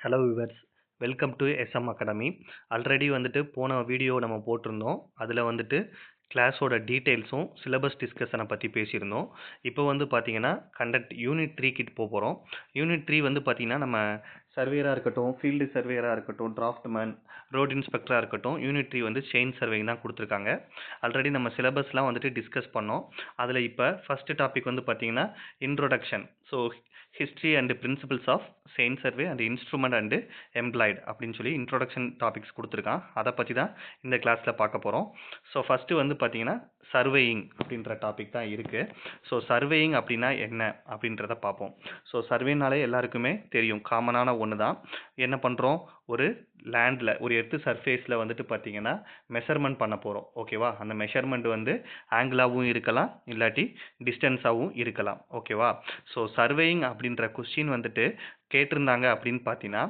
Hello viewers, welcome to SM academy. Already வந்துட்டு போன video நம்ம போட்டிருந்தோம். அதில் வந்துட்டு கிளாஸோட டீட்டெயில்ஸும் சிலபஸ் டிஸ்கஷனை பற்றி பேசியிருந்தோம். இப்போ வந்து பார்த்தீங்கன்னா கண்டக்ட் யூனிட் 3 கிட்ட போகிறோம். யூனிட் 3 வந்து பார்த்தீங்கன்னா நம்ம சர்வேயராக இருக்கட்டும், ஃபீல்டு சர்வேயராக இருக்கட்டும், டிராஃப்ட்மேன், ரோட் இன்ஸ்பெக்டராக இருக்கட்டும், யூனிட் 3 வந்து செயின் சர்வேயிங் தான் கொடுத்துருக்காங்க. ஆல்ரெடி நம்ம சிலபஸ்லாம் வந்துட்டு டிஸ்கஸ் பண்ணோம். அதில் இப்போ ஃபஸ்ட்டு டாபிக் வந்து பார்த்தீங்கன்னா introduction. So history and principles of chain survey and instrument and employed அப்படின்னு சொல்லி இன்ட்ரோடக்ஷன் டாபிக்ஸ் கொடுத்துருக்கான். அதை பற்றி தான் இந்த கிளாஸில் பார்க்க போகிறோம். ஸோ ஃபஸ்ட்டு வந்து பார்த்தீங்கன்னா சர்வேயிங் அப்படின்ற டாபிக் தான் இருக்குது. ஸோ சர்வேயிங் அப்படின்னா என்ன அப்படின்றத பார்ப்போம். ஸோ சர்வேனாலே எல்லாருக்குமே தெரியும், காமனான ஒன்று தான். என்ன பண்ணுறோம், ஒரு லேண்டில் ஒரு எர்த்து சர்ஃபேஸில் வந்துட்டு பார்த்தீங்கன்னா மெஷர்மெண்ட் பண்ண போகிறோம். ஓகேவா, அந்த மெஷர்மெண்ட் வந்து ஆங்கிளாகவும் இருக்கலாம், இல்லாட்டி டிஸ்டன்ஸாகவும் இருக்கலாம். ஓகேவா, ஸோ சர்வேயிங் அப்படின்ற கொஸ்டின் வந்துட்டு கேட்டிருந்தாங்க அப்படின்னு பார்த்தீங்கன்னா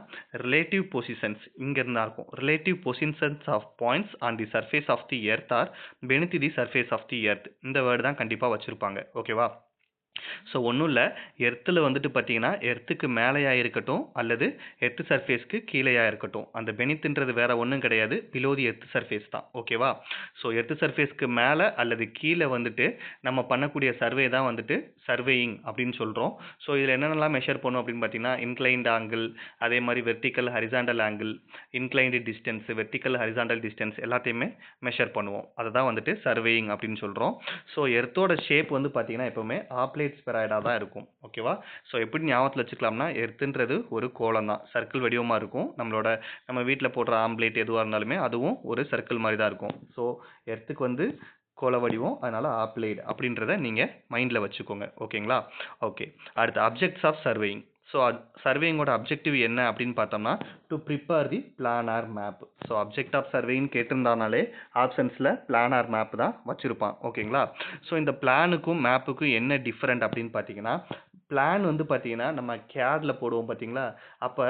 ரிலேட்டிவ் பொசிஷன்ஸ் இங்கே இருந்தா இருக்கும். Relative positions of points on the surface of the earth or beneath the surface of the earth, இந்த வேர்டு தான் கண்டிப்பாக வச்சுருப்பாங்க. ஓகேவா, ஸோ ஒன்றும் இல்லை, எர்த்தில் வந்துட்டு பார்த்தீங்கன்னா எர்த்துக்கு மேலேயாக இருக்கட்டும் அல்லது எர்த்து சர்ஃபேஸ்க்கு கீழேயாக இருக்கட்டும், அந்த பெனித்துன்றது வேற ஒன்றும் கிடையாது, பிலோ தி எர்த்து சர்ஃபேஸ் தான். ஓகேவா, ஸோ எர்த்து சர்ஃபேஸ்க்கு மேலே அல்லது கீழே வந்துட்டு நம்ம பண்ணக்கூடிய சர்வே தான் வந்துட்டு சர்வேயிங் அப்படின்னு சொல்கிறோம். ஸோ இதில் என்னென்னலாம் மெஷர் பண்ணும் அப்படின்னு பார்த்தீங்கன்னா இன்க்ளைன்ட் ஆங்கிள், அதே மாதிரி vertical horizontal angle, inclined distance, vertical horizontal distance எல்லாத்தையுமே மெஷர் பண்ணுவோம். அதை தான் வந்துட்டு சர்வேயிங் அப்படின்னு சொல்கிறோம். ஸோ எர்த்தோட ஷேப் வந்து பார்த்தீங்கன்னா எப்போவுமே ஆப்லேட் ஸ்பெராய்டாக தான் இருக்கும். ஓகேவா, ஸோ எப்படி ஞாபகத்தில் வச்சுக்கலாம்னா எர்த்துன்றது ஒரு கோளம் தான், சர்க்கிள் வடிவமாக இருக்கும். நம்ம வீட்டில் போடுற ஆம்ப்லேட் எதுவாக இருந்தாலுமே அதுவும் ஒரு சர்க்கிள் மாதிரி தான் இருக்கும். ஸோ எர்த்துக்கு வந்து கோள வடிவம், அதனால ஆப்லேட் அப்படின்றத நீங்கள் மைண்டில் வச்சுக்கோங்க. ஓகேங்களா, ஓகே. அடுத்து அப்ஜெக்ட்ஸ் ஆஃப் சர்வேயிங். ஸோ சர்வேயிங்கோட அப்ஜெக்டிவ் என்ன அப்படின்னு பார்த்தோம்னா to prepare the planar map. So object of surveying கேட்டிருந்தானாலே ஆப்ஷன்ஸில் பிளானார் மேப் தான் வச்சுருப்பான். ஓகேங்களா, ஸோ இந்த பிளானுக்கும் மேப்புக்கும் என்ன டிஃப்ரெண்ட் அப்படின்னு பார்த்தீங்கன்னா, பிளான் வந்து பார்த்தீங்கன்னா நம்ம கேடில் போடுவோம் பார்த்தீங்களா, அப்போ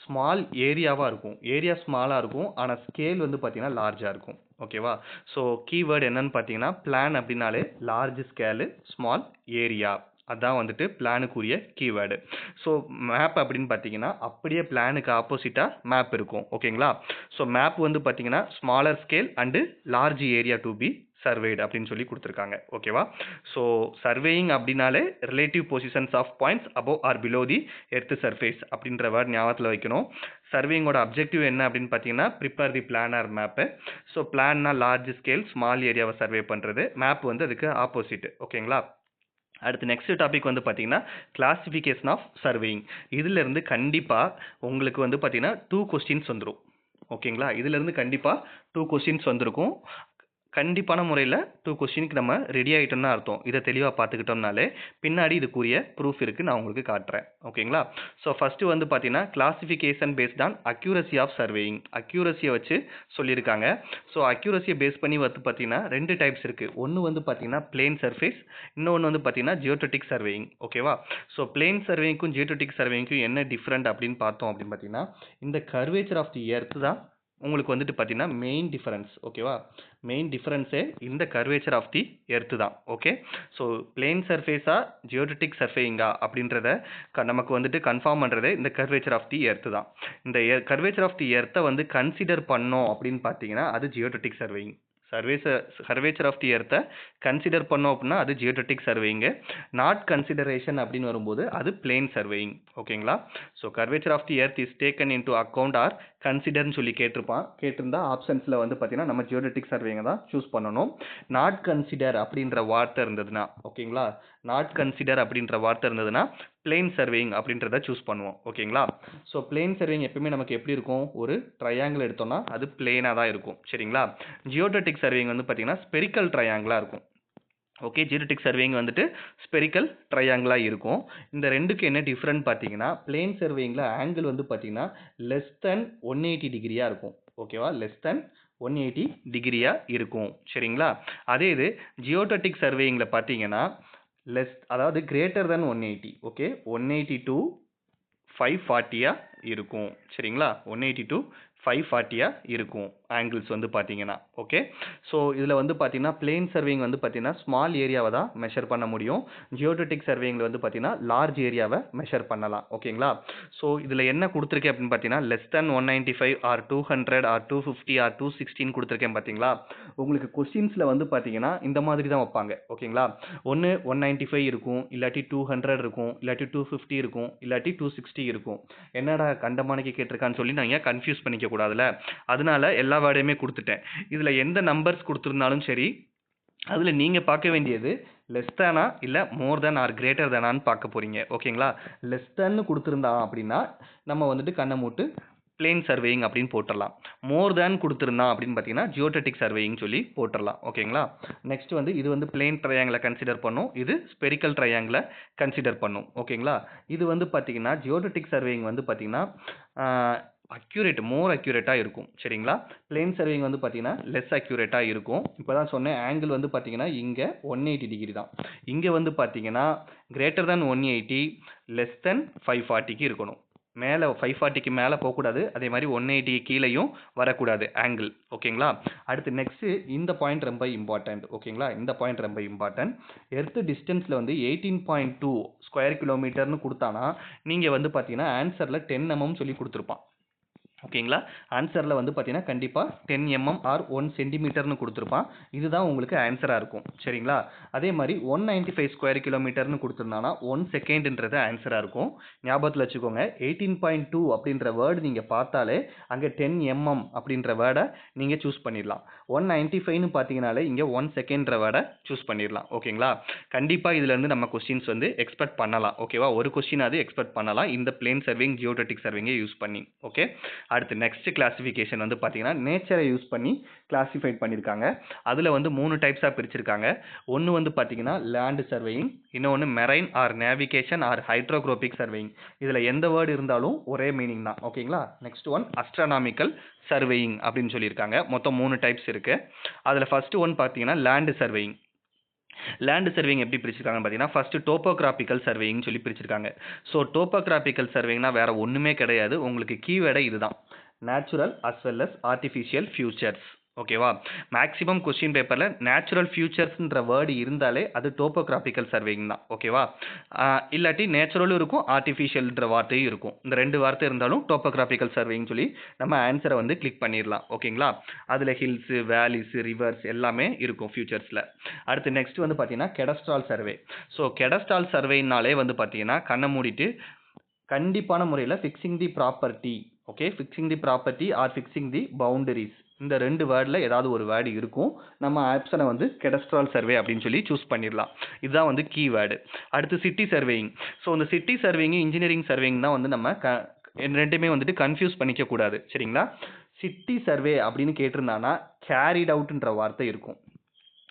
ஸ்மால் ஏரியாவாக இருக்கும், ஏரியா ஸ்மாலாக இருக்கும், ஆனால் ஸ்கேல் வந்து பார்த்தீங்கன்னா லார்ஜாக இருக்கும். ஓகேவா, ஸோ கீவேர்டு என்னன்னு பார்த்தீங்கன்னா பிளான் அப்படின்னாலே லார்ஜ் ஸ்கேலு ஸ்மால் ஏரியா, அதான் வந்துட்டு பிளானுக்குரிய கீவேர்டு. ஸோ மேப் அப்படின்னு பார்த்தீங்கன்னா அப்படியே பிளானுக்கு ஆப்போசிட்டாக மேப் இருக்கும். ஓகேங்களா, ஸோ மேப் வந்து பார்த்தீங்கன்னா smaller scale and large area to be surveyed அப்படின்னு சொல்லி கொடுத்துருக்காங்க. ஓகேவா, ஸோ சர்வேயிங் அப்படின்னாலே relative positions of points above or below the earth surface அப்படின்ற வேர்ட் ஞாபகத்தில் வைக்கணும். சர்வேயிங்கோட அப்ஜெக்டிவ் என்ன அப்படின்னு பார்த்தீங்கன்னா prepare the planar map. So பிளான்னா லார்ஜ் ஸ்கேல் ஸ்மால் ஏரியாவை சர்வே பண்ணுறது, மேப் வந்து அதுக்கு ஆப்போசிட். ஓகேங்களா, அடுத்து நெக்ஸ்ட் டாபிக் வந்து பார்த்தீங்கன்னா கிளாசிஃபிகேஷன் ஆஃப் சர்வேயிங். இதிலிருந்து கண்டிப்பாக உங்களுக்கு வந்து பார்த்தீங்கன்னா 2 கொஸ்டின்ஸ் வந்துடும். ஓகேங்களா, இதிலிருந்து கண்டிப்பாக 2 கொஸ்டின்ஸ் வந்திருக்கும். கண்டிப்பான முறையில் 2 கொஸ்டினுக்கு நம்ம ரெடி ஆகிட்டோம்னு அர்த்தம். இதை தெளிவாக பார்த்துக்கிட்டோம்னாலே பின்னாடி இதுக்குரிய ப்ரூஃப் இருக்குது, நான் உங்களுக்கு காட்டுறேன். ஓகேங்களா, ஸோ ஃபஸ்ட்டு வந்து பார்த்தீங்கன்னா classification based on accuracy of surveying. அக்யூரசியை வச்சு சொல்லியிருக்காங்க. ஸோ அக்யூரசியை பேஸ் பண்ணி வந்து பார்த்தீங்கன்னா 2 டைப்ஸ் இருக்குது. ஒன்று வந்து பார்த்தீங்கன்னா பிளேன் சர்ஃபேஸ், இன்னொன்று வந்து பார்த்தீங்கன்னா ஜியோடெட்டிக் சர்வேயிங். ஓகேவா, ஸோ பிளேன் சர்வேயிங்க்கும் ஜியோடெட்டிக் சர்வேயிங்க்கும் என்ன டிஃப்ரெண்ட் அப்படின்னு பார்த்தோம் அப்படின்னு பார்த்தீங்கன்னா இந்த கர்வேச்சர் ஆஃப் தி எர்த் தான் உங்களுக்கு வந்துட்டு பார்த்தீங்கன்னா மெயின் டிஃபரன்ஸ். ஓகேவா, மெயின் டிஃபரன்ஸே இந்த கர்வேச்சர் ஆஃப் தி எர்த்து தான். ஓகே, ஸோ பிளேன் சர்ஃபேஸா ஜியோடெட்டிக் சர்ஃபேயிங்கா அப்படின்றத நமக்கு வந்துட்டு கன்ஃபார்ம் பண்ணுறது இந்த கர்வேச்சர் ஆஃப் தி எர்த்து தான். இந்த கர்வேச்சர் ஆஃப் தி எர்த்தை வந்து கன்சிடர் பண்ணோம் அப்படின்னு பார்த்தீங்கன்னா அது geodetic surveying. Curvature of the எர்த்தை கன்சிடர் பண்ணோம் அப்படின்னா அது ஜியோடெட்டிக் சர்வேயிங்கு. நாட் கன்சிடரேஷன் அப்படின்னு வரும்போது அது பிளேன் சர்வேயிங். ஓகேங்களா, so curvature of the earth is taken into account or கன்சிடர்னு சொல்லி கேட்டிருந்தா ஆப்ஷன்ஸில் வந்து பார்த்தீங்கன்னா நம்ம ஜியோடெட்டிக் சர்வேங்க தான் சூஸ் பண்ணணும். நாட் கன்சிடர் அப்படின்ற வார்த்தை இருந்ததுன்னா, ஓகேங்களா, நாட் கன்சிடர் அப்படின்ற வார்த்தை இருந்ததுன்னா பிளேன் சர்வேயிங் அப்படின்றத சூஸ் பண்ணுவோம். ஓகேங்களா, ஸோ பிளேன் சர்வேயிங் எப்பவுமே நமக்கு எப்படி இருக்கும், ஒரு ட்ரையாங்கிள் எடுத்தோம்னா அது பிளேனாக தான் இருக்கும். சரிங்களா, ஜியோடெட்டிக் சர்வேயிங் வந்து பார்த்தீங்கன்னா ஸ்பெரிக்கல் ட்ரையாங்கிளாக இருக்கும். ஓகே, ஜியோடெட்டிக் சர்வேயிங் வந்துட்டு ஸ்பெரிக்கல் ட்ரையாங்கிளாக இருக்கும். இந்த ரெண்டுக்கு என்ன டிஃப்ரெண்ட் பார்த்தீங்கன்னா பிளேன் சர்வேயிங்கில் ஆங்கிள் வந்து பார்த்தீங்கன்னா லெஸ் தென் 180 டிகிரியாக இருக்கும். ஓகேவா, லெஸ் தென் 180 டிகிரியாக இருக்கும். சரிங்களா, அதே இது ஜியோடெட்டிக் சர்வேயிங்கில் பார்த்தீங்கன்னா அதாவது கிரேட்டர் தென் 180. ஓகே, 180 to 540 இருக்கும். சரிங்களா, 180 to 540 இருக்கும் ஆங்கிள்ஸ் வந்து பார்த்தீங்கன்னா. ஓகே. ஸோ இதில் வந்து பார்த்தீங்கன்னா பிளேன் சர்வேயிங் வந்து பார்த்தீங்கன்னா ஸ்மால் ஏரியாவை தான் மெஷர் பண்ண முடியும். ஜியோடெட்டிக் சர்வேயிங்கில் வந்து பார்த்தீங்கன்னா லார்ஜ் ஏரியாவை மெஷர் பண்ணலாம். ஓகேங்களா. ஸோ இதில் என்ன கொடுத்துருக்கேன் அப்படின்னு பார்த்தீங்கன்னா less than 195 or 200 or 250 or 216 கொடுத்துருக்கேன் பார்த்தீங்களா. உங்களுக்கு கொஸ்டின்ஸில் வந்து பார்த்தீங்கன்னா இந்த மாதிரி தான் வைப்பாங்க. ஓகேங்களா. ஒன்று 195 இருக்கும், இல்லாட்டி 200 இருக்கும், இல்லாட்டி 250 இருக்கும், இல்லாட்டி 260 இருக்கும். என்னடா கண்டமானிக்கு கேட்டிருக்கான்னு சொல்லி நான் கன்ஃபியூஸ் பண்ணிக்க கூடாதுல. அதனால எல்லா வேர்டையுமே கொடுத்துட்டேன். இதுல எந்த நம்பர்ஸ் கொடுத்துருந்தாலும் சரி, அதுல நீங்க பார்க்க வேண்டியது லெஸ் தேனா இல்ல மோர் தேன் ஆர் கிரேட்டர் தேனான்னு பார்க்க போறீங்க. ஓகேங்களா. லெஸ் தேன் கொடுத்துருந்தா அப்படின்னா நம்ம வந்துட்டு கண்ணை மூட்டு பிளேன் சர்வேயிங் அப்படின்னு போட்டுடலாம். மோர் தேன் கொடுத்துருந்தான் அப்படின்னு பார்த்தீங்கன்னா ஜியோடெட்டிக் சர்வேயிங் சொல்லி போட்டுடலாம். ஓகேங்களா. நெக்ஸ்ட் வந்து இது வந்து பிளேன் ட்ரையாங்கிளை கன்சிடர் பண்ணும், இது ஸ்பெரிக்கல் ட்ரையாங்கிளை கன்சிடர் பண்ணும். ஓகேங்களா. இது வந்து பார்த்தீங்கன்னா ஜியோடெட்டிக் சர்வேயிங் வந்து பார்த்தீங்கன்னா அக்யூரேட் மோர் அக்யூரேட்டாக இருக்கும். சரிங்களா. பிளேன் சர்வேயிங் வந்து பார்த்தீங்கன்னா லெஸ் அக்யூரேட்டாக இருக்கும். இப்போ தான் சொன்னேன் ஆங்கிள் வந்து பார்த்தீங்கன்னா இங்கே 180 டிகிரி தான். இங்கே வந்து பார்த்தீங்கன்னா கிரேட்டர் தேன் 180 லெஸ் தென் 540க்கு இருக்கணும். மேலே 540க்கு மேலே போகக்கூடாது, அதே மாதிரி 180 கீழேயும் வரக்கூடாது ஆங்கிள். ஓகேங்களா. அடுத்து நெக்ஸ்ட்டு இந்த பாயிண்ட் ரொம்ப இம்பார்ட்டன்ட். ஓகேங்களா. இந்த பாயிண்ட் ரொம்ப இம்பார்ட்டன்ட். எர்த்து டிஸ்டன்ஸில் வந்து 18.2 ஸ்கொயர் கிலோமீட்டர்னு கொடுத்தானா நீங்கள் வந்து பார்த்தீங்கன்னா ஆன்சரில் 10 mm சொல்லி கொடுத்துருப்பான். ஓகேங்களா. ஆன்சரில் வந்து பார்த்தீங்கன்னா கண்டிப்பாக 10 mm ஆர் 1 சென்டிமீட்டர்னு கொடுத்துருப்பான். இதுதான் உங்களுக்கு ஆன்சராக இருக்கும். சரிங்களா. அதே மாதிரி 195 ஸ்கொயர் கிலோமீட்டர்னு கொடுத்துருந்தானா 1 செகண்ட்ன்றது ஆன்சராக இருக்கும். ஞாபகத்தில் வச்சுக்கோங்க. 18.2 அப்படின்ற வேர்டு நீங்கள் பார்த்தாலே அங்கே 10 mm அப்படின்ற வேர்டை நீங்கள் சூஸ் பண்ணிடலாம். 195ன்னு பார்த்தீங்கனாலே இங்கே 1 செகண்ட்ற வேர்டை சூஸ் பண்ணிடலாம். ஓகேங்களா. கண்டிப்பாக இதுலேருந்து நம்ம கொஸ்டின்ஸ் வந்து எக்ஸ்பெக்ட் பண்ணலாம். ஓகேவா. ஒரு கொஸ்டின் அது எக்ஸ்பெக்ட் பண்ணலாம் இந்த பிளேன் சர்வேயிங் ஜியோடெட்டிக் சர்வேயிங்கை யூஸ் பண்ணி. ஓகே. அடுத்து நெக்ஸ்ட் கிளாசிஃபிகேஷன் வந்து பார்த்தீங்கன்னா நேச்சரை யூஸ் பண்ணி கிளாசிஃபைட் பண்ணியிருக்காங்க. அதில் வந்து 3 டைப்ஸாக பிரிச்சிருக்காங்க. ஒன்று வந்து பார்த்தீங்கன்னா லேண்ட் சர்வேயிங், இன்னொன்று marine or navigation or hydrographic surveying. இதில் எந்த வேர்டு இருந்தாலும் ஒரே மீனிங் தான். ஓகேங்களா. நெக்ஸ்ட் ஒன் அஸ்ட்ரானாமிக்கல் சர்வேயிங் அப்படின்னு சொல்லியிருக்காங்க. மொத்தம் 3 டைப்ஸ் இருக்கு. அதில் ஃபர்ஸ்ட் ஒன் பார்த்தீங்கன்னா லேண்ட் சர்வேயிங். லேண்ட் சர்வேயிங் எப்படி பிரிச்சிருக்காங்கன்னு பார்த்தீங்கன்னா ஃபர்ஸ்ட் டோபோகிராபிக்கல் சர்வேயிங் சொல்லி பிரிச்சிருக்காங்க. ஸோ டோபோகிராபிக்கல் சர்வேயிங்னா வேற ஒன்றுமே கிடையாது. உங்களுக்கு கீவேர்டே இதுதான், natural as well as artificial features. ஓகேவா. மேக்ஸிமம் கொஸ்டின் பேப்பரில் நேச்சுரல் ஃபியூச்சர்ஸ்ன்ற வேர்டு இருந்தாலே அது டோபோகிராபிக்கல் சர்வேயிங் தான். ஓகேவா. இல்லாட்டி நேச்சுரலும் இருக்கும், ஆர்டிஃபிஷியல்ன்ற வார்த்தையும் இருக்கும். இந்த 2 வார்த்தை இருந்தாலும் டோபோகிராபிக்கல் சர்வேயிங் சொல்லி நம்ம ஆன்சரை வந்து கிளிக் பண்ணிடலாம். ஓகேங்களா. அதில் ஹில்ஸு, வேலிஸு, ரிவர்ஸ் எல்லாமே இருக்கும் ஃபியூச்சர்ஸில். அடுத்து நெக்ஸ்ட் வந்து பார்த்தீங்கன்னா கெடஸ்ட்ரால் சர்வே. ஸோ கெடஸ்ட்ரால் சர்வேனாலே வந்து பார்த்தீங்கன்னா கண்ணை மூடிட்டு கண்டிப்பான முறையில் fixing the property. Okay. Fixing the property R fixing the boundaries, இந்த 2 வேர்டில் ஏதாவது ஒரு வேர்டு இருக்கும். நம்ம ஆப்ஷனை வந்து கெடஸ்ட்ரால் சர்வே அப்படின்னு சொல்லி சூஸ் பண்ணிடலாம். இதுதான் வந்து கீவேர்டு. அடுத்து சிட்டி சர்வேயிங். ஸோ இந்த சிட்டி சர்வேயிங் இன்ஜினியரிங் சர்வேயிங் தான் வந்து நம்ம ரெண்டுமே வந்துட்டு கன்ஃபியூஸ் பண்ணிக்க கூடாது. சரிங்களா. சிட்டி சர்வே அப்படின்னு கேட்டிருந்தானா கேரிட் அவுட்ன்ற வார்த்தை இருக்கும்.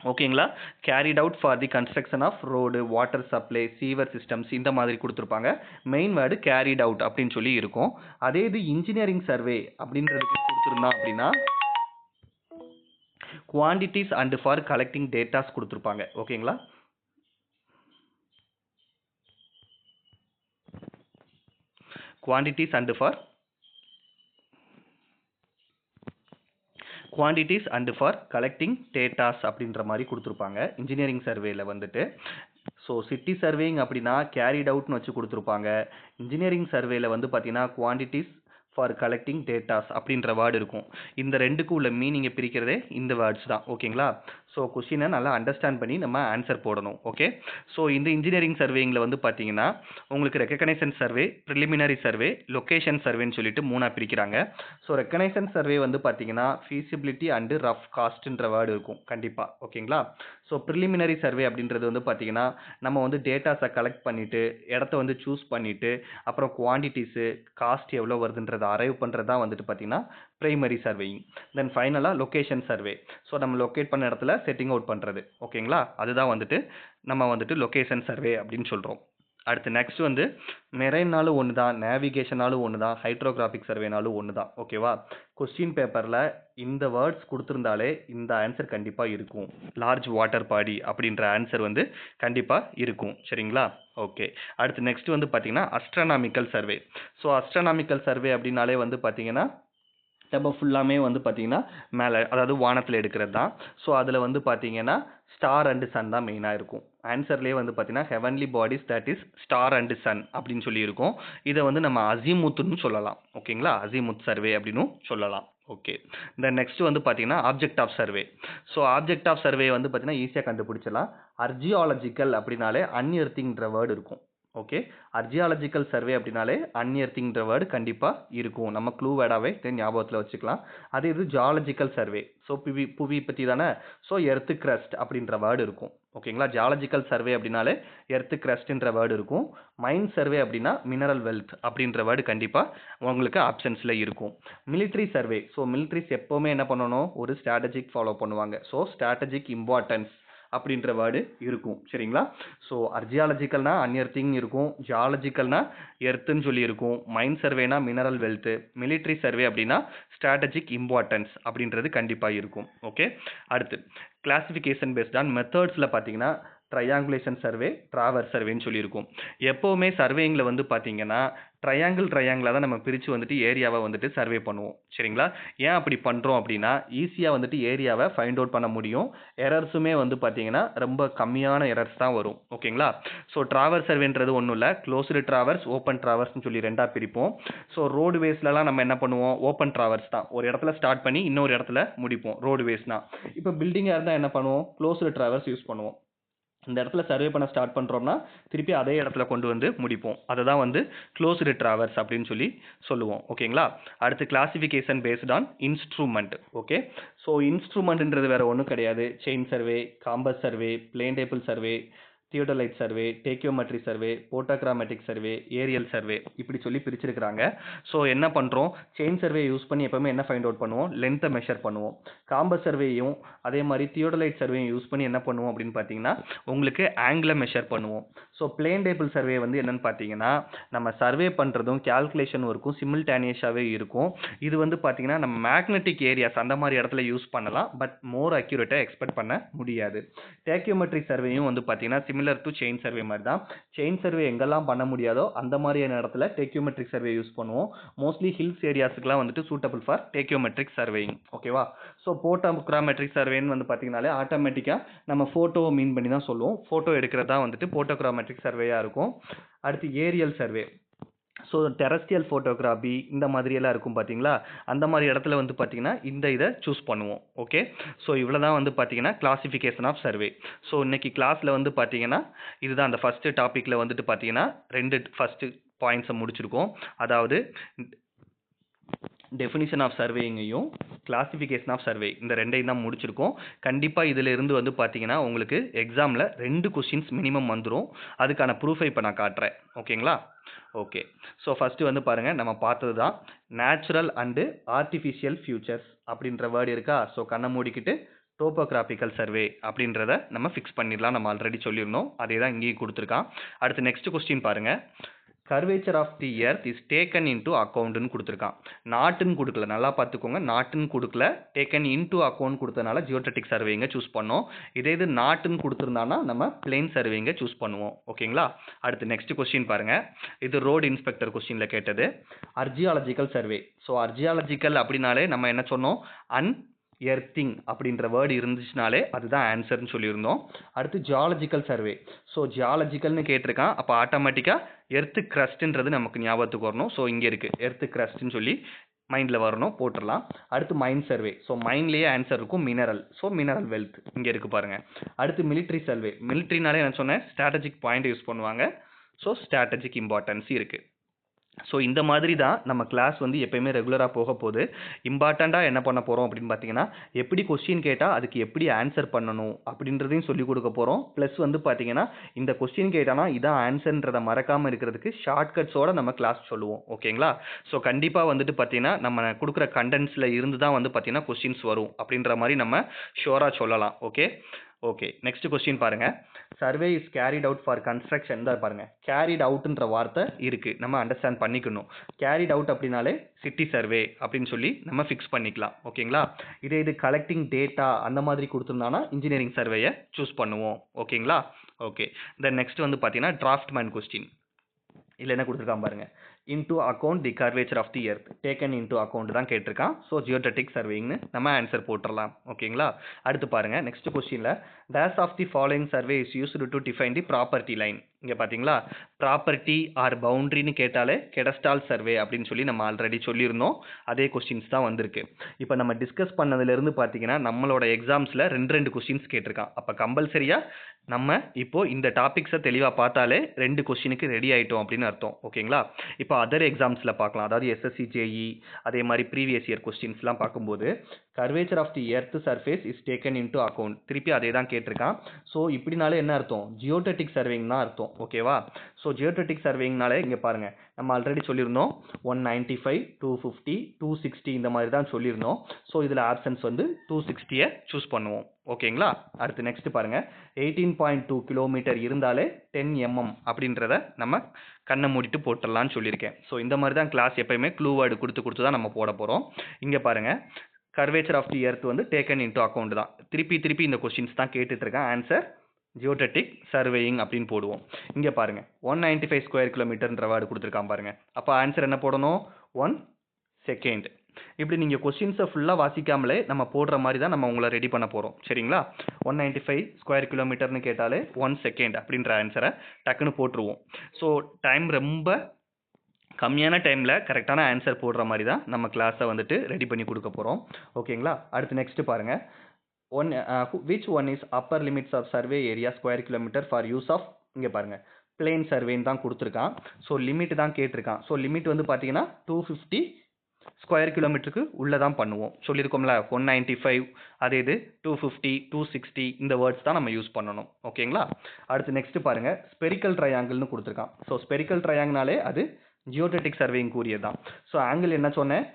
ஓகேங்களா. Carried out for the construction off road, water supply, sewer systems இந்த மாதிரி கொடுத்துருப்பாங்க. மெயின் வேர்டு கேரிட் அவுட் அப்படின்னு சொல்லி இருக்கும். அதே இது இன்ஜினியரிங் சர்வே அப்படின்றதுக்கு கொடுத்துருந்தா அப்படின்னா quantities and for collecting datas கொடுத்துருப்பாங்க. ஓகேங்களா. Quantities and for quantities and for collecting datas அப்படின்ற மாதிரி கொடுத்துருப்பாங்க இன்ஜினியரிங் சர்வேல வந்துட்டு. ஸோ சிட்டி சர்வேயிங் அப்படின்னா கேரிட் அவுட்னு வச்சு கொடுத்துருப்பாங்க. இன்ஜினியரிங் சர்வேல வந்து பார்த்தீங்கன்னா குவான்டிட்டிஸ் ஃபார் கலெக்டிங் டேட்டாஸ் அப்படின்ற வேர்டு இருக்கும். இந்த ரெண்டுக்கும் உள்ள மீனிங்கை பிரிக்கிறதே இந்த வேர்ட்ஸ் தான். ஓகேங்களா. ஸோ கொஸ்டினை நல்லா அண்டர்ஸ்டாண்ட் பண்ணி நம்ம ஆன்சர் போடணும். ஓகே. ஸோ இந்த இன்ஜினியரிங் சர்வேயிங்கில் வந்து பார்த்தீங்கன்னா உங்களுக்கு recognition survey, preliminary survey, location சர்வேன்னு சொல்லிட்டு 3ஆக பிரிக்கிறாங்க. ஸோ ரெக்கக்னைசன் சர்வே வந்து பார்த்தீங்கன்னா ஃபீசிபிலிட்டி அண்டு ரஃப் காஸ்ட்ன்ற வேர்டு இருக்கும் கண்டிப்பாக. ஓகேங்களா. ஸோ ப்ரிலிமினரி சர்வே அப்படின்றது வந்து பார்த்தீங்கன்னா நம்ம வந்து டேட்டாஸை கலெக்ட் பண்ணிவிட்டு இடத்த வந்து சூஸ் பண்ணிவிட்டு அப்புறம் குவான்டிட்டிஸு, காஸ்ட் எவ்வளோ வருதுன்றதை அரைவ் பண்ணுறது தான் வந்துட்டு பார்த்தீங்கன்னா பிரைமரி சர்வேயிங். தென் ஃபைனலாக லொக்கேஷன் சர்வே. ஸோ நம்ம லொக்கேட் பண்ண இடத்துல செட்டிங் அவுட் பண்ணுறது. ஓகேங்களா. அதுதான் வந்துட்டு நம்ம வந்துட்டு லொக்கேஷன் சர்வே அப்படின்னு சொல்கிறோம். அடுத்து நெக்ஸ்ட் வந்து மெரைன்னாலும் ஒன்று தான், நேவிகேஷனாலும் ஒன்று தான், ஹைட்ரோகிராபிக் சர்வேனாலும் ஒன்று தான். ஓகேவா. கொஸ்டின் பேப்பரில் இந்த வேர்ட்ஸ் கொடுத்துருந்தாலே இந்த ஆன்சர் கண்டிப்பாக இருக்கும். லார்ஜ் வாட்டர் பாடி அப்படின்ற ஆன்சர் வந்து கண்டிப்பாக இருக்கும். சரிங்களா. ஓகே. அடுத்து நெக்ஸ்ட் வந்து பார்த்தீங்கன்னா astronomical survey. So astronomical survey அப்படின்னாலே வந்து பார்த்தீங்கன்னா நம்ம ஃபுல்லாமே வந்து பார்த்தீங்கன்னா மேலே அதாவது வானத்தில் எடுக்கிறது தான். ஸோ அதில் வந்து பார்த்தீங்கன்னா ஸ்டார் அண்ட் சன் தான் மெயினாக இருக்கும். ஆன்சர்லேயே வந்து பார்த்தீங்கன்னா heavenly bodies that is star and sun அப்படின்னு சொல்லி இருக்கும். இதை வந்து நம்ம அசிமுத்துன்னு சொல்லலாம். ஓகேங்களா, அசிமுத் சர்வே அப்படின்னும் சொல்லலாம். ஓகே, இந்த நெக்ஸ்ட் வந்து பார்த்தீங்கன்னா object of survey. So object of survey வந்து பார்த்தீங்கன்னா ஈஸியாக கண்டுபிடிச்சலாம். அர்ஜியாலஜிக்கல் அப்படின்னாலே அன்எர்த்திங்ன்ற வேர்டு இருக்கும். ஓகே, அர்ஜியாலஜிக்கல் சர்வே அப்படின்னாலே அன்எர்த்திங்ன்ற வேர்டு கண்டிப்பாக இருக்கும். நம்ம க்ளூ வேர்டாகவே ஞாபகத்தில் வச்சுக்கலாம். அதே இது ஜியாலஜிக்கல் சர்வே. ஸோ புவி பற்றி தானே. ஸோ எர்த்து கிரஸ்ட் அப்படின்ற வேர்டு இருக்கும். ஓகேங்களா, ஜியாலஜிக்கல் சர்வே அப்படின்னாலே எர்த்து கிரஸ்ட்ன்ற வேர்டு இருக்கும். மைன் சர்வே அப்படின்னா மினரல் வெல்த் அப்படின்ற வேர்டு கண்டிப்பாக உங்களுக்கு ஆப்ஷன்ஸில் இருக்கும். Military survey. ஸோ மிலிட்ரிஸ் எப்போவுமே என்ன பண்ணணும், ஒரு ஸ்ட்ராட்டஜிக் ஃபாலோ பண்ணுவாங்க. ஸோ ஸ்ட்ராட்டஜிக் இம்பார்ட்டன்ஸ் அப்படின்ற வேர்டு இருக்கும். சரிங்களா, ஸோ அர்ஜியாலஜிக்கல்னா அன்எர்த்திங் இருக்கும், ஜியாலஜிக்கல்னா எர்த்துன்னு சொல்லி இருக்கும், மைன் சர்வேனா மினரல் வெல்த், மிலிட்ரி சர்வே அப்படின்னா ஸ்ட்ராட்டஜிக் இம்பார்ட்டன்ஸ் அப்படின்றது கண்டிப்பாக இருக்கும். ஓகே, அடுத்து கிளாசிஃபிகேஷன் பேஸ்ட் ஆன் மெத்தட்ஸில் பார்த்தீங்கன்னா ட்ரையாங்குலேஷன் சர்வே, ட்ராவர்ஸ் சர்வேன்னு சொல்லியிருக்கும். எப்போவுமே சர்வேயிங்கில் வந்து பார்த்தீங்கன்னா ட்ரையாங்கிளாக தான் நம்ம பிரித்து வந்துட்டு ஏரியாவை வந்துட்டு சர்வே பண்ணுவோம். சரிங்களா, ஏன் அப்படி பண்ணுறோம் அப்படின்னா ஈஸியாக வந்துட்டு ஏரியாவை ஃபைண்ட் அவுட் பண்ண முடியும். எரர்ஸுமே வந்து பார்த்தீங்கன்னா ரொம்ப கம்மியான எரர்ஸ் தான் வரும். ஓகேங்களா, ஸோ ட்ராவர்ஸ் சர்வேன்றது ஒன்றும் இல்லை, க்ளோஸ்டு ட்ராவர்ஸ், ஓப்பன் ட்ராவர்ஸ்னு சொல்லி ரெண்டாக பிரிப்போம். ஸோ ரோடு வேஸ்லலாம் நம்ம என்ன பண்ணுவோம், ஓப்பன் ட்ராவர்ஸ் தான், ஒரு இடத்துல ஸ்டார்ட் பண்ணி இன்னொரு இடத்துல முடிப்போம். ரோடு வேஸ்னா இப்போ பில்டிங்காக இருந்தால் என்ன பண்ணுவோம், க்ளோஸ்டு ட்ராவர்ஸ் யூஸ் பண்ணுவோம். இந்த இடத்துல சர்வே பண்ண ஸ்டார்ட் பண்ணுறோம்னா திருப்பி அதே இடத்துல கொண்டு வந்து முடிப்போம். அதை தான் வந்து க்ளோஸ்டு ட்ராவர்ஸ் அப்படின்னு சொல்லி சொல்லுவோம். ஓகேங்களா, அடுத்து classification based on instrument. Okay, so இன்ஸ்ட்ருமெண்ட்ன்றது வேறு ஒன்றும் கிடையாது. Chain survey, compass survey, plane table survey, theodolite survey, tacheometry survey, photogrammetric survey, aerial survey இப்படி சொல்லி பிரிச்சிருக்கிறாங்க. ஸோ என்ன பண்ணுறோம், செயின் சர்வே யூஸ் பண்ணி எப்பவுமே என்ன ஃபைண்ட் அவுட் பண்ணுவோம், லென்த்தை மெஷர் பண்ணுவோம். காம்பஸ் சர்வேயும் அதே மாதிரி தியோடலைட் சர்வேயும் யூஸ் பண்ணி என்ன பண்ணுவோம் அப்படின்னு பார்த்தீங்கன்னா உங்களுக்கு ஆங்கிளை மெஷர் பண்ணுவோம். ஸோ பிளேன் டேபிள் சர்வே வந்து என்னன்னு பார்த்தீங்கன்னா நம்ம சர்வே பண்ணுறதும் கேல்குலேஷன் ஒர்க்கும் சிமில்டேனியஸாகவே இருக்கும். இது வந்து பார்த்தீங்கன்னா நம்ம மேக்னெட்டிக் ஏரியாஸ் அந்த மாதிரி இடத்துல யூஸ் பண்ணலாம், பட் மோர் அக்யூரேட்டாக எக்ஸ்பெக்ட் பண்ண முடியாது. டேக்கியோமெட்ரி சர்வேயும் வந்து பார்த்தீங்கன்னா சிமிலர் டு செயின் சர்வே மாதிரி தான். செயின் சர்வே எங்கெல்லாம் பண்ண முடியாதோ அந்த மாதிரியான இடத்துல டேக்கியோமெட்ரிக் சர்வே யூஸ் பண்ணுவோம். மோஸ்ட்லி ஹில்ஸ் ஏரியாஸுக்குலாம் வந்துட்டு சூட்டபிள் ஃபார் டேக்கியோமெட்ரிக் சர்வேயிங். ஓகேவா, ஸோ போட்டோகிராமெட்ரிக் சர்வேன்னு வந்து பார்த்தீங்கன்னாலே ஆட்டோமேட்டிக்காக நம்ம ஃபோட்டோவை மீன் பண்ணி தான் சொல்லுவோம். ஃபோட்டோ எடுக்கிறது தான் வந்துட்டு போட்டோகிராமெட்ரிக் சர்வேயாக இருக்கும். அடுத்து aerial survey. So terrestrial photography இந்த மாதிரியெல்லாம் இருக்கும் பார்த்தீங்களா, அந்த மாதிரி இடத்துல வந்து பார்த்தீங்கன்னா இந்த இதை சூஸ் பண்ணுவோம். ஓகே, ஸோ இவ்வளோ தான் வந்து பார்த்தீங்கன்னா கிளாசிஃபிகேஷன் ஆஃப் சர்வே. ஸோ இன்னைக்கு கிளாஸில் வந்து பார்த்தீங்கன்னா இதுதான் அந்த ஃபஸ்ட்டு டாப்பிக்கில் வந்துட்டு பார்த்தீங்கன்னா ஃபஸ்ட்டு பாயிண்ட்ஸை முடிச்சிருக்கோம். அதாவது டெஃபினிஷன் ஆஃப் சர்வேயிங்கையும் கிளாசிஃபிகேஷன் ஆஃப் சர்வே இந்த ரெண்டையும் தான் முடிச்சிருக்கோம். கண்டிப்பாக இதில் இருந்து வந்து பார்த்தீங்கன்னா உங்களுக்கு எக்ஸாமில் 2 கொஸ்டின்ஸ் மினிமம் வந்துடும். அதுக்கான ப்ரூஃபை இப்போ நான் காட்டுறேன். ஓகேங்களா, ஓகே, ஸோ ஃபஸ்ட்டு வந்து பாருங்கள் நம்ம பார்த்தது தான் நேச்சுரல் அண்டு ஆர்டிஃபிஷியல் ஃபியூச்சர்ஸ் அப்படின்ற வேர்டு இருக்கா. ஸோ கண்ணை மூடிக்கிட்டு டோபோகிராஃபிக்கல் சர்வே அப்படின்றத நம்ம ஃபிக்ஸ் பண்ணிடலாம். நம்ம ஆல்ரெடி சொல்லியிருந்தோம், அதே தான் இங்கேயும் கொடுத்துருக்கான். அடுத்து நெக்ஸ்ட் கொஸ்டின் பாருங்கள், curvature of the earth is taken into அக்கௌண்ட்னு கொடுத்துருக்கான். நாட்டுன்னு கொடுக்கல, நல்லா பார்த்துக்கோங்க, நாட்டுன்னு கொடுக்கல, டேக்கன் இன்டு அக்கௌண்ட் கொடுத்தனால ஜியோடெட்டிக் சர்வேங்க சூஸ் பண்ணோம். இதே இது நாட்டுன்னு கொடுத்துருந்தானா நம்ம பிளேன் சர்வேங்க சூஸ் பண்ணுவோம். ஓகேங்களா, அடுத்து நெக்ஸ்ட் கொஸ்டின் பாருங்க, இது ரோடு இன்ஸ்பெக்டர் கொஸ்டின்ல கேட்டது. அர்ஜியாலஜிக்கல் சர்வே. ஸோ அர்ஜியாலஜிக்கல் அப்படின்னாலே நம்ம என்ன சொன்னோம், எர்த்திங் அப்படின்ற வேர்டு இருந்துச்சுனாலே அதுதான் ஆன்சர்னு சொல்லியிருந்தோம். அடுத்து ஜியாலஜிக்கல் சர்வே. ஸோ ஜியாலஜிக்கல்னு கேட்டிருக்கான், அப்போ ஆட்டோமேட்டிக்காக எர்த்து கிரஸ்ட்ன்றது நமக்கு ஞாபகத்துக்கு வரணும். ஸோ இங்கே இருக்குது எர்த்து கிரஸ்ட்னு சொல்லி மைண்டில் வரணும், போட்டுடலாம். அடுத்து மைன் சர்வே. ஸோ மைன்லேயே ஆன்சர் இருக்கும் மினரல். ஸோ மினரல் வெல்த் இங்கே இருக்குது பாருங்கள். அடுத்து மிலிட்ரி சர்வே. மிலிட்ரினாலே நான் சொன்னேன் ஸ்ட்ராட்டஜிக் பாயிண்ட் யூஸ் பண்ணுவாங்க. ஸோ ஸ்ட்ராட்டஜிக் இம்பார்ட்டன்ஸ் இருக்குது. ஸோ இந்த மாதிரி தான் நம்ம கிளாஸ் வந்து எப்பயுமே ரெகுலராக போக போகுது. இம்பார்ட்டண்ட்டாக என்ன பண்ண போகிறோம் அப்படின்னு பார்த்தீங்கன்னா எப்படி கொஸ்டின் கேட்டால் அதுக்கு எப்படி ஆன்சர் பண்ணணும் அப்படின்றதையும் சொல்லிக் கொடுக்க போகிறோம். ப்ளஸ் வந்து பார்த்தீங்கன்னா இந்த கொஸ்டின் கேட்டானா இதான் ஆன்சர்ன்றதை மறக்காமல் இருக்கிறதுக்கு ஷார்ட்கட்ஸோட நம்ம கிளாஸ் சொல்லுவோம். ஓகேங்களா, ஸோ கண்டிப்பாக வந்துட்டு பார்த்தீங்கன்னா நம்ம கொடுக்குற கண்டென்ட்ஸில் இருந்து தான் வந்து பார்த்தீங்கன்னா கொஸ்டின்ஸ் வரும் அப்படின்ற மாதிரி நம்ம ஷோராக சொல்லலாம். ஓகே, நெக்ஸ்ட் கொஸ்டின் பாருங்க, survey is carried out for construction தான் பாருங்க. கேரிட் அவுட்ன்ற வார்த்தை இருக்கு, நம்ம அண்டர்ஸ்டாண்ட் பண்ணிக்கணும். கேரிட் அவுட் அப்படின்னாலே சிட்டி சர்வே அப்படின்னு சொல்லி நம்ம ஃபிக்ஸ் பண்ணிக்கலாம். ஓகேங்களா, இது கலெக்டிங் டேட்டா அந்த மாதிரி கொடுத்துருந்தானா இன்ஜினியரிங் சர்வேயை சூஸ் பண்ணுவோம். ஓகேங்களா, ஓகே. தென் நெக்ஸ்ட் வந்து பார்த்தீங்கன்னா டிராஃப்ட்மேன் கொஸ்டின். இதில் என்ன கொடுத்துருக்கான் பாருங்க, into account the curvature of the earth taken into account தான் கேட்டிருக்கான். ஸோ ஜியோடெட்டிக் சர்வேயிங்னு நம்ம ஆன்சர் போட்டுடலாம். ஓகேங்களா? அடுத்து பாருங்க நெக்ஸ்ட் கொஸ்டின்ல days of the following survey is used to define the property line. இங்க பாத்தீங்களா ப்ராப்பர்ட்டி ஆர் பவுண்டரின்னு கேட்டாலே கெடஸ்டால் சர்வே அப்படின்னு சொல்லி நம்ம ஆல்ரெடி சொல்லியிருந்தோம். அதே கொஸ்டின்ஸ் தான் வந்திருக்கு. இப்போ நம்ம டிஸ்கஸ் பண்ணதுல இருந்து பாத்தீங்கன்னா நம்மளோட எக்ஸாம்ஸ்ல ரெண்டு கொஸ்டின்ஸ் கேட்டிருக்கான். அப்ப கம்பல்சரியா நம்ம இப்போ இந்த டாபிக்ஸை தெளிவா பார்த்தாலே 2 கொஸ்டினுக்கு ரெடி ஆயிட்டோம் அப்படின்னு அர்த்தம். ஓகேங்களா? இப்போ அதர் எக்ஸாம்ஸ்ல பார்க்கலாம். அதாவது எஸ்எஸ்சி ஜேஇ அதே மாதிரி ப்ரீவியஸ் இயர் கொஸ்டின்ஸ்லாம் பார்க்கும்போது curvature of the earth surface is taken into account திருப்பி அதே தான் கேட்டிருக்கான். ஸோ இப்படினாலே என்ன அர்த்தம்? ஜியோடெட்டிக் சர்வேயிங் தான் அர்த்தம். ஓகேவா? ஸோ ஜியோடெட்டிக் சர்வேயிங்னாலே இங்கே பாருங்க நம்ம ஆல்ரெடி சொல்லியிருந்தோம் 195 250 260 இந்த மாதிரி தான் சொல்லியிருந்தோம். ஸோ இதில் ஆப்ஷன்ஸ் வந்து 260 சூஸ் பண்ணுவோம். ஓகேங்களா? அடுத்து நெக்ஸ்ட் பாருங்க 18.2 கிலோமீட்டர் இருந்தாலே 10 mm அப்படின்றத நம்ம கண்ணை மூடிட்டு போட்டுடலாம்னு சொல்லியிருக்கேன். ஸோ இந்த மாதிரி தான் கிளாஸ் எப்பயுமே க்ளூ வேர்டு கொடுத்து தான் நம்ம போட போகிறோம். இங்கே பாருங்க கர்வேச்சர் ஆஃப் தி எர்த் வந்து டேக்கன் இன்டு அக்கௌண்ட் தான். திருப்பி இந்த கொஸ்டின்ஸ் தான் கேட்டுட்டு இருக்கேன். ஆன்சர் ஜியோடெட்டிக் சர்வேயிங் அப்படின்னு போடுவோம். இங்கே பாருங்க 195 ஸ்கொயர் கிலோமீட்டர்ன்ற வேர்டு கொடுத்துருக்கான் பாருங்க. அப்போ ஆன்சர் என்ன போடணும்? 1 செகண்ட். இப்படி நீங்கள் கொஸ்டின்ஸை ஃபுல்லாக வாசிக்காமலே நம்ம போடுற மாதிரி தான் நம்ம உங்களை ரெடி பண்ண போகிறோம். சரிங்களா? 195 ஸ்கொயர் கிலோமீட்டர்னு கேட்டாலே 1 செகண்ட் அப்படின்ற ஆன்சரை டக்குன்னு போட்டுருவோம். ஸோ டைம் ரொம்ப கம்மியான டைமில் கரெக்டான ஆன்சர் போடுற மாதிரி தான் நம்ம கிளாஸை வந்துட்டு ரெடி பண்ணி கொடுக்க போகிறோம். ஓகேங்களா? அடுத்து நெக்ஸ்ட் பாருங்க which one is upper limits of survey area square kilometre for use of இங்கே பாருங்க பிளேன் சர்வேன்னு தான் கொடுத்துருக்கான். ஸோ லிமிட் தான் கேட்டிருக்கான். ஸோ லிமிட் வந்து பார்த்தீங்கன்னா 250 ஸ்கொயர் கிலோமீட்டருக்கு உள்ளே தான் பண்ணுவோம். சொல்லியிருக்கோம்ல 195 அதே இது 250 260 இந்த வேர்ட்ஸ் தான் நம்ம யூஸ் பண்ணணும். ஓகேங்களா? அடுத்து நெக்ஸ்ட் பாருங்க ஸ்பெரிக்கல் ட்ரையாங்கிள்னு கொடுத்துருக்கான். ஸோ ஸ்பெரிக்கல் ட்ரையாங்கிள்னாலே அது ஜியோடெட்டிக் சர்வேயிங் கூறியது தான். ஸோ ஆங்கிள் என்ன சொன்னேன்?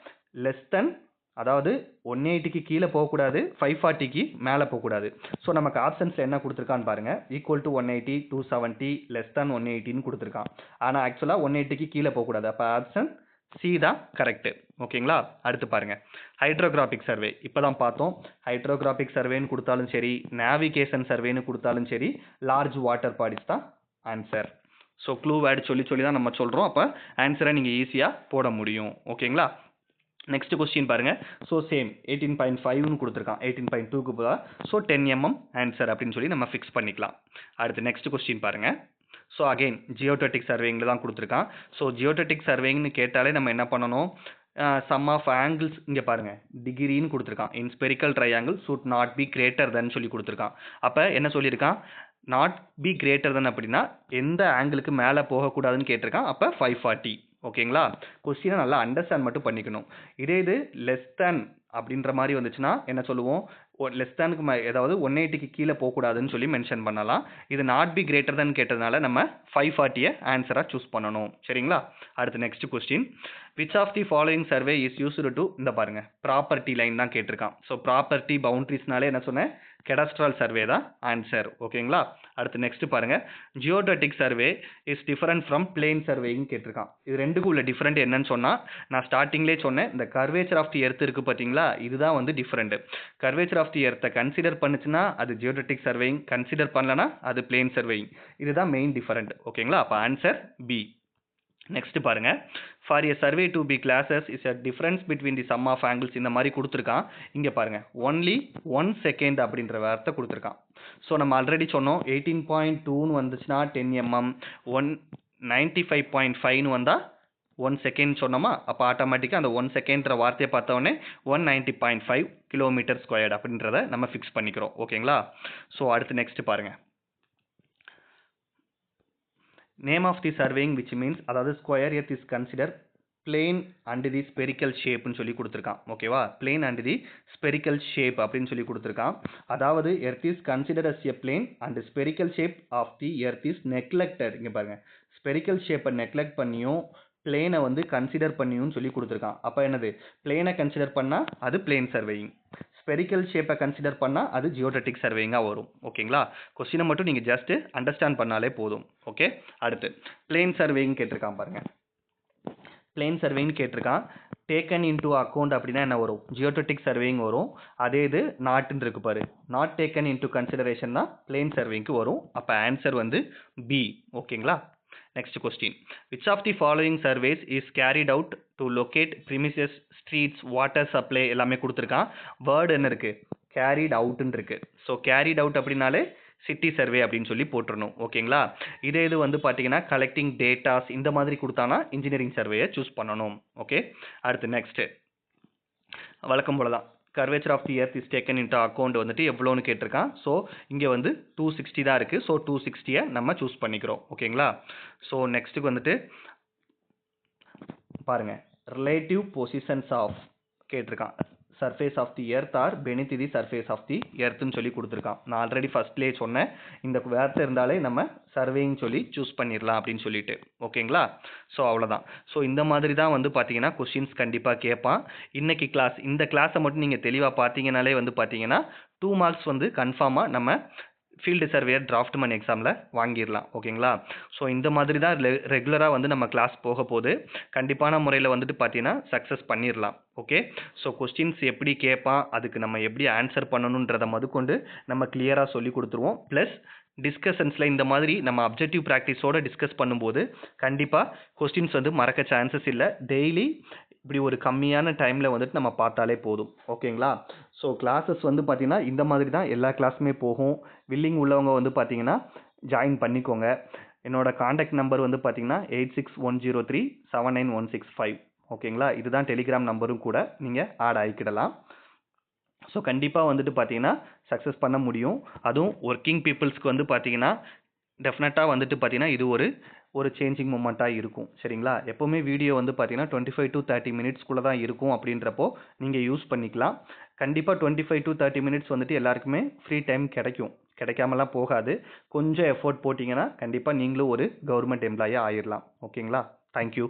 லெஸ் தென் அதாவது 180க்கு கீழே போகக்கூடாது 540க்கு மேலே போகக்கூடாது. ஸோ நமக்கு ஆப்ஷன்ஸில் என்ன கொடுத்துருக்கான்னு பாருங்க ஈக்குவல் டு 180 270 லெஸ் தேன் 180ன்னு கொடுத்துருக்கான். ஆனால் ஆக்சுவலாக 180க்கு கீழே போகக்கூடாது. அப்போ ஆப்ஷன் சி தான் கரெக்ட். ஓகேங்களா? அடுத்து பாருங்க ஹைட்ரோகிராபிக் சர்வே இப்போ தான் பார்த்தோம். ஹைட்ரோகிராபிக் சர்வேன்னு கொடுத்தாலும் சரி நேவிகேஷன் சர்வேன்னு கொடுத்தாலும் சரி லார்ஜ் வாட்டர் பாடிஸ் தான் ஆன்சர். ஸோ க்ளூ வேர்டு சொல்லி தான் நம்ம சொல்கிறோம். அப்போ ஆன்சரை நீங்கள் ஈஸியாக போட முடியும். ஓகேங்களா? நெக்ஸ்ட் கொஸ்டின் பாருங்க. ஸோ சேம் 18.5ன்னு கொடுத்துருக்கான் 18.2க்கு போதா. ஸோ 10 mm ஆன்சர் அப்படின்னு சொல்லி நம்ம ஃபிக்ஸ் பண்ணிக்கலாம். அடுத்து நெக்ஸ்ட் கொஸ்டின் பாருங்க. ஸோ அகெயின் ஜியோடெட்டிக் சர்வேயிங்கில் தான் கொடுத்துருக்கான். ஸோ ஜியோடெட்டிக் சர்வேயிங்னு கேட்டாலே நம்ம என்ன பண்ணணும்? சம் ஆஃப் ஆங்கிள்ஸ் இங்கே பாருங்க டிகிரின்னு கொடுத்துருக்கான். In spherical triangle should not be greater than சொல்லி கொடுத்துருக்கான். அப்போ என்ன சொல்லியிருக்கான்? நாட் பி கிரேட்டர் தென் அப்படின்னா எந்த ஆங்கிளுக்கு மேலே போகக்கூடாதுன்னு கேட்டிருக்கான். அப்போ 540. ஓகேங்களா? கொஸ்டினை நல்லா அண்டர்ஸ்டாண்ட் மட்டும் பண்ணிக்கணும். இதே இது லெஸ் தேன் அப்படின்ற மாதிரி வந்துச்சுன்னா என்ன சொல்லுவோம்? லெஸ் தேனுக்கு ஏதாவது 180க்கு கீழே போகக்கூடாதுன்னு சொல்லி மென்ஷன் பண்ணலாம். இது நாட் பி கிரேட்டர் தென் கேட்டதுனால நம்ம 540 ஆன்சராக சூஸ் பண்ணணும். சரிங்களா? அடுத்து next question which of the following survey is used to இந்த பாருங்க ப்ராப்பர்ட்டி லைன் தான் கேட்டிருக்கான். ஸோ ப்ராப்பர்ட்டி பவுண்டரிஸ்னாலே என்ன சொன்னேன்? கெடஸ்ட்ரல் சர்வே தான் ஆன்சர். ஓகேங்களா? அடுத்து நெக்ஸ்ட் பாருங்க geodetic survey is different from plane surveying கேட்டிருக்கான். இது ரெண்டுக்கும் உள்ள டிஃபரெண்ட் என்னன்னு சொன்னா நான் ஸ்டார்டிங்லேயே சொன்னேன். இந்த கர்வேச்சர் ஆஃப் தி எர்த் இருக்கு பார்த்தீங்களா? இதுதான் வந்து டிஃபரெண்ட். கர்வேச்சர் ஆஃப் தி எர்த்தை கன்சிடர் பண்ணுச்சுன்னா அது ஜியோடெட்டிக் சர்வேயிங், கன்சிடர் பண்ணலனா அது பிளேன் சர்வேயிங். இதுதான் மெயின் டிஃபரெண்ட். ஓகேங்களா? அப்போ ஆன்சர் பி. நெக்ஸ்ட் பாருங்க for a survey to be classes is a difference between the sum of angles இந்த மாதிரி கொடுத்துருக்கான். இங்கே பாருங்க ஒன்லி 1 செகண்ட் அப்படின்ற வார்த்தை கொடுத்துருக்கான். ஸோ நம்ம ஆல்ரெடி சொன்னோம் 18.2ன்னு வந்துச்சுன்னா 10 mm 195.5ன்னு வந்தால் 1 செகண்ட் சொன்னோமா? அப்போ ஆட்டோமேட்டிக்காக அந்த 1 செகண்ட்ற வார்த்தையை பார்த்தோன்னே 190.5 கிலோமீட்டர் ஸ்கொயர்டு அப்படின்றத நம்ம ஃபிக்ஸ் பண்ணிக்கிறோம். ஓகேங்களா? ஸோ அடுத்து நெக்ஸ்ட் பாருங்க name of the surveying which means அதாவது square earth is consider plane and the ஸ்பெரிக்கல் ஷேப்னு சொல்லி கொடுத்துருக்கான். ஓகேவா? Plane and the spherical shape அப்படின்னு சொல்லி கொடுத்துருக்கான். அதாவது earth is consider as a plane and spherical shape of the earth is neglected. இங்கே பாருங்க ஸ்பெரிக்கல் ஷேப்பை நெக்லெக்ட் பண்ணியும் பிளேனை வந்து கன்சிடர் பண்ணியும் சொல்லி கொடுத்துருக்கான். அப்போ என்னது? பிளேனை கன்சிடர் பண்ணால் அது பிளேன் சர்வேயிங், ஸ்பெரிக்கல் ஷேப்பை கன்சிடர் பண்ணால் அது ஜியோடெட்டிக் சர்வேயிங்காக வரும். ஓகேங்களா? கொஸ்டினை மட்டும் நீங்கள் ஜஸ்ட் அண்டர்ஸ்டாண்ட் பண்ணாலே போதும். ஓகே? அடுத்து பிளேன் சர்வேயிங் கேட்டிருக்கான் பாருங்க. பிளேன் சர்வேன்னு கேட்டிருக்கான். டேக்கன் இன்டு அக்கௌண்ட் அப்படின்னா என்ன வரும்? ஜியோடெட்டிக் சர்வேயிங் வரும். அதே இது நாட்டுன்னு இருக்கு பாரு, நாட் டேக்கன் இன்டு கன்சிடரேஷன் தான் பிளேன் சர்வேயிங்க்கு வரும். அப்போ ஆன்சர் வந்து பி. ஓகேங்களா? Next question, which of the following surveys is carried out to locate premises, streets, water supply எல்லாமே கொடுத்துருக்கான். வேர்டு என்ன இருக்கு, carried outன்னு இருக்கு. ஸோ carried out அப்படின்னாலே சிட்டி சர்வே அப்படின்னு சொல்லி போட்டுருணும். ஓகேங்களா. இதே இது வந்து பார்த்தீங்கன்னா கலெக்டிங் டேட்டாஸ் இந்த மாதிரி கொடுத்தானா இன்ஜினியரிங் சர்வேயை சூஸ் பண்ணணும். ஓகே. அடுத்து நெக்ஸ்ட் வழக்கம் போல தான் curvature of the earth is taken into account வந்துட்டு எவ்வளோன்னு கேட்டிருக்கான். ஸோ இங்கே வந்து 260 தான் இருக்குது. ஸோ 260 நம்ம சூஸ் பண்ணிக்கிறோம். ஓகேங்களா. ஸோ நெக்ஸ்ட்டுக்கு வந்துட்டு பாருங்க, ரிலேட்டிவ் பொசிஷன்ஸ் ஆஃப் கேட்டிருக்கான். Surface of the earth or beneath the surface of the எர்த்துன்னு சொல்லி கொடுத்துருக்கான். நான் ஆல்ரெடி ஃபர்ஸ்ட்லேயே சொன்னேன், இந்த வேர்த்து இருந்தாலே நம்ம சர்வேன்னு சொல்லி சூஸ் பண்ணிடலாம் அப்படின்னு சொல்லிட்டு. ஓகேங்களா. ஸோ அவ்வளோதான். ஸோ இந்த மாதிரி தான் வந்து பார்த்தீங்கன்னா கொஸ்டின்ஸ் கண்டிப்பாக கேட்பான். இன்னைக்கு கிளாஸ், இந்த கிளாஸை மட்டும் நீங்கள் தெளிவாக பார்த்தீங்கனாலே வந்து பார்த்தீங்கன்னா 2 மார்க்ஸ் வந்து கன்ஃபார்மாக நம்ம ஃபீல்டு சர்வேயர் டிராஃப்ட்மேன் எக்ஸாமில் வாங்கிடலாம். ஓகேங்களா. ஸோ இந்த மாதிரி தான் ரெகுலராக வந்து நம்ம கிளாஸ் போக போது கண்டிப்பான முறையில் வந்துட்டு பார்த்தீங்கன்னா சக்ஸஸ் பண்ணிடலாம். ஓகே. ஸோ கொஸ்டின்ஸ் எப்படி கேட்பான், அதுக்கு நம்ம எப்படி ஆன்சர் பண்ணணுன்றதை முதற்கொண்டு நம்ம கிளியராக சொல்லி கொடுத்துருவோம். ப்ளஸ் டிஸ்கஷன்ஸில் இந்த மாதிரி நம்ம அப்ஜெக்டிவ் ப்ராக்டிஸோடு டிஸ்கஸ் பண்ணும்போது கண்டிப்பாக கொஸ்டின்ஸ் வந்து மறக்க சான்சஸ் இல்லை. டெய்லி இப்படி ஒரு கம்மியான டைமில் வந்துட்டு நம்ம பார்த்தாலே போதும். ஓகேங்களா. ஸோ கிளாஸஸ் வந்து பார்த்தீங்கன்னா இந்த மாதிரி தான் எல்லா கிளாஸுமே போகும். வில்லிங் உள்ளவங்க வந்து பார்த்தீங்கன்னா ஜாயின் பண்ணிக்கோங்க. என்னோட காண்டாக்ட் நம்பர் வந்து பார்த்தீங்கன்னா 8610379165. ஓகேங்களா. இதுதான் டெலிகிராம் நம்பரும் கூட, நீங்கள் ஆட் ஆகிக்கிடலாம். ஸோ கண்டிப்பாக வந்துட்டு பார்த்தீங்கன்னா சக்ஸஸ் பண்ண முடியும். அதுவும் ஒர்க்கிங் பீப்புள்ஸ்க்கு வந்து பார்த்தீங்கன்னா டெஃபினட்டாக வந்துட்டு பார்த்தீங்கன்னா இது ஒரு சேஞ்சிங் மூமெண்ட்டாக இருக்கும். சரிங்களா. எப்போவுமே வீடியோ வந்து பார்த்தீங்கன்னா 25 to 30 மினிட்ஸ்க்குள்ளே தான் இருக்கும். அப்படின்றப்போ நீங்கள் யூஸ் பண்ணிக்கலாம். கண்டிப்பாக 25 to 30 மினிட்ஸ் வந்துட்டு எல்லாருக்குமே ஃப்ரீ டைம் கிடைக்காமலாம் போகாது. கொஞ்சம் எஃபோர்ட் போட்டிங்கன்னா கண்டிப்பாக நீங்களும் ஒரு கவர்மெண்ட் எம்ப்ளாயாக ஆயிடலாம். ஓகேங்களா. தேங்க்யூ.